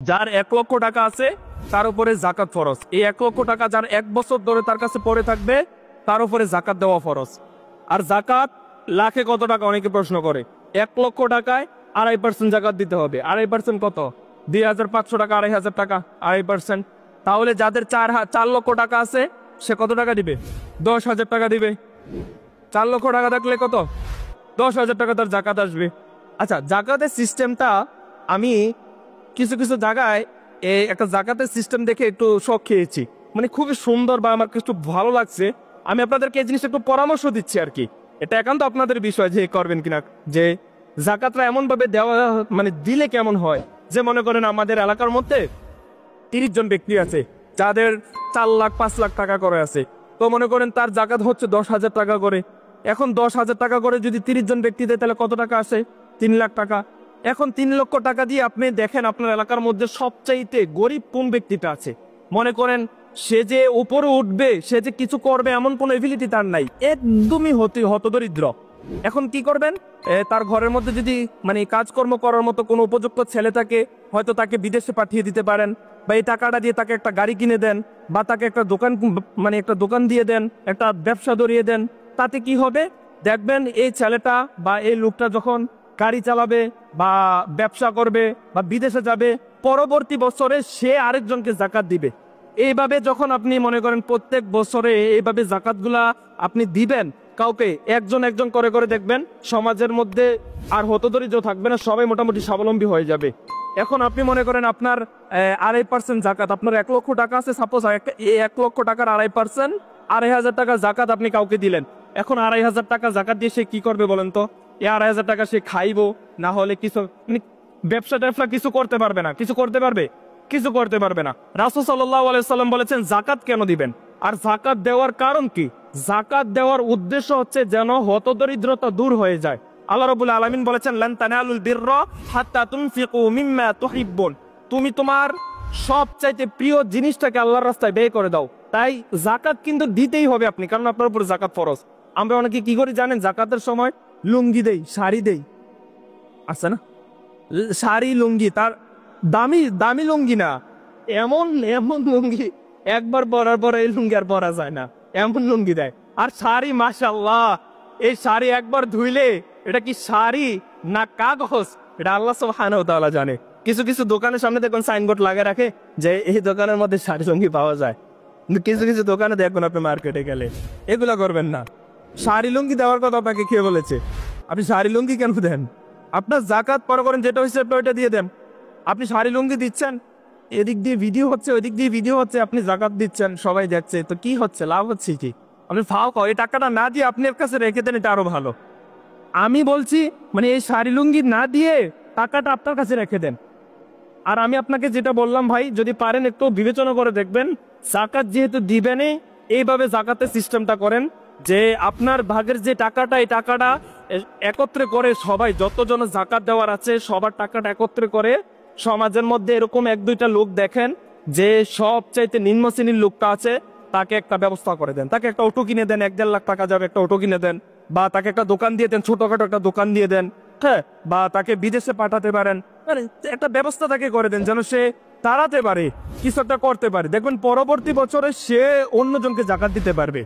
যার 1 লক্ষ টাকা আছে তার উপরে জাকাত ফরজ। এই 1 লক্ষ টাকা যার 1 বছর ধরে তার কাছে পড়ে থাকবে তার উপরে জাকাত দেওয়া ফরজ। আর জাকাত লাখে কত টাকা অনেকে প্রশ্ন করে। 1 লক্ষ টাকায় 2.5% জাকাত দিতে হবে। 2.5% কত? 2,500 টাকা, 2,500 টাকা, 2.5%। তাহলে যাদের 4 লক্ষ টাকা আছে সে কত টাকা দিবে? 10,000 টাকা দিবে। 4 লক্ষ টাকা থাকলে কত? 10,000 টাকা তার জাকাত আসবে। আচ্ছা, জাকাতের সিস্টেমটা আমি কিছু কিছু জায়গায় একটা জাকাতের সিস্টেম দেখে একটু শখ খেয়েছি, মানে খুবই সুন্দর বা আমার একটু ভালো লাগছে। আমি আপনাদেরকে এই জিনিসটা একটু পরামর্শ দিচ্ছি আর কি। এটা একান্ত আপনাদের বিষয় যে করবেন কিনা। যে জাকাতটা এমন ভাবে দেওয়া মানে দিলে কেমন হয়, যে মনে করেন আমাদের এলাকার মধ্যে 30 জন ব্যক্তি আছে যাদের 4 লাখ 5 লাখ টাকা করে আছে। তো মনে করেন তার জাকাত হচ্ছে 10,000 টাকা করে। এখন 10,000 টাকা করে যদি 30 জন ব্যক্তি দেয় তাহলে কত টাকা আসে? 3 লাখ টাকা। এখন 3 লক্ষ টাকা দিয়ে আপনি দেখেন আপনার এলাকার মধ্যে সবচাইতে গরিব কোন ব্যক্তিটা আছে। মনে করেন সে যে উপরে উঠবে, সে যে কিছু করবে এমন কোনো এবিলিটি তার নাই, একদমই হতদরিদ্র। এখন কি করবেন? তার ঘরের মধ্যে যদি মানে কাজকর্ম করার মতো কোনো উপযুক্ত ছেলে থাকে, হয়তো তাকে বিদেশে পাঠিয়ে দিতে পারেন, বা এই টাকাটা দিয়ে তাকে একটা গাড়ি কিনে দেন, বা তাকে একটা দোকান মানে একটা দোকান দিয়ে দেন, একটা ব্যবসা ধরিয়ে দেন। তাতে কি হবে দেখবেন, এই ছেলেটা বা এই লোকটা যখন গাড়ি চালাবে বা ব্যবসা করবে বা বিদেশে যাবে, পরবর্তী বছরে সে আরেকজনকে জাকাত দিবে। এইভাবে যখন আপনি মনে করেন প্রত্যেক বছরে এইভাবে জাকাতগুলা আপনি দিবেন কাউকে, একজন একজন করে করে, দেখবেন সমাজের মধ্যে আর হতদরিদ্র থাকবে না, সবাই মোটামুটি স্বাবলম্বী হয়ে যাবে। এখন আপনি মনে করেন আপনার 2.5% জাকাত, আপনার 1 লক্ষ টাকা আছে, সাপোজ 1 লক্ষ টাকার 2.5% 2,500 টাকা জাকাত আপনি কাউকে দিলেন। এখন 2,500 টাকা জাকাত দিয়ে সে কি করবে বলেন তো? এই 2,500 টাকা সে খাইবো, না হলে কিছু মানে ব্যবসা ট্যাবসা কিছু করতে পারবে না। কিছু করতে পারবে? কিছু করতে পারবে না। রাসূল সাল্লাল্লাহু আলাইহি সাল্লাম বলেছেন জাকাত কেন দিবেন, আর জাকাত দেওয়ার কারণ কি? জাকাত দেওয়ার উদ্দেশ্য হচ্ছে যেন হতদরিদ্রতা দূর হয়ে যায়। আল্লাহ রাব্বুল আলামিন বলেছেন লান তানালুল বিররা হাত্তা তুনফিকু মিম্মা তুহিব্বুন। তুমি তোমার সবচাইতে প্রিয় জিনিসটাকে আল্লাহর রাস্তায় ব্যয় করে দাও। তাই জাকাত কিন্তু দিতেই হবে আপনি, কারণ আপনার উপর জাকাত ফরজ। আমরা অনেকে কি করি জানেন? জাকাতের সময় লুঙ্গি দেই, শাড়ি দেই, আছে না শাড়ি লুঙ্গি, তার দামি দামি লুঙ্গি না, এমন এমন লুঙ্গি একবার পরার পর এই লুঙ্গি আর পরা যায় না, এমন লুঙ্গি দেয়। আর শাড়ি মাশাআল্লাহ, এই শাড়ি একবার ধুইলে এটা কি শাড়ি না কাগজ, এটা আল্লাহ সুবহানাহু ওয়া তাআলা জানে। কিছু কিছু দোকানের সামনে দেখুন সাইনবোর্ড লাগিয়ে রাখে যে এই দোকানের মধ্যে শাড়ি লুঙ্গি পাওয়া যায়, কিন্তু কিছু কিছু দোকানে দেখুন আপনি মার্কেটে গেলে, এগুলা করবেন না। শাড়ি লুঙ্গি দেওয়ার কথা আপনাকে কে বলেছে? আপনি শাড়ি লুঙ্গি কেন দেন? আপনার জাকাত পরে করেন, যেটা হচ্ছে আপনি ওইটা দিয়ে দেন। আপনি শাড়ি লুঙ্গি দিচ্ছেন, এদিক দিয়ে ভিডিও হচ্ছে, ওইদিক দিয়ে ভিডিও হচ্ছে, আপনি জাকাত দিচ্ছেন, সবাই দেখছে, তো কি হচ্ছে? লাভ হচ্ছে কি? আপনি ফাও এই টাকাটা না দিয়ে আপনি এর কাছে রেখে দেন, এটা আরো ভালো। আমি বলছি মানে এই শাড়ি লুঙ্গি না দিয়ে টাকাটা আপনার কাছে রেখে দেন। আর আমি আপনাকে যেটা বললাম ভাই, যদি পারেন একটু বিবেচনা করে দেখবেন, জাকাত যেহেতু দিবেনই, এইভাবে জাকাতের সিস্টেমটা করেন যে আপনার ভাগের যে টাকাটা, এই টাকাটা একত্রে করে সবাই, যতজন জাকাত দেওয়ার আছে সবার টাকাটা একত্রে করে সমাজের মধ্যে এরকম 1-2টা লোক দেখেন যে সবচাইতে নিম্ন শ্রেণীর লোকটা আছে, তাকে একটা ব্যবস্থা করে দেন। তাকে একটা অটো কিনে দেন, 1-1.5 লাখ টাকা যাবে, একটা অটো কিনে দেন। বা তাকে একটা দোকান দিয়ে দেন, ছোটখাটো একটা দোকান দিয়ে দেন, হ্যাঁ। বা তাকে বিদেশে পাঠাতে পারেন, মানে একটা ব্যবস্থা তাকে করে দেন যেন সে দাঁড়াতে পারে, কিছু একটা করতে পারে। দেখবেন পরবর্তী বছরে সে অন্যজনকে জাকাত দিতে পারবে।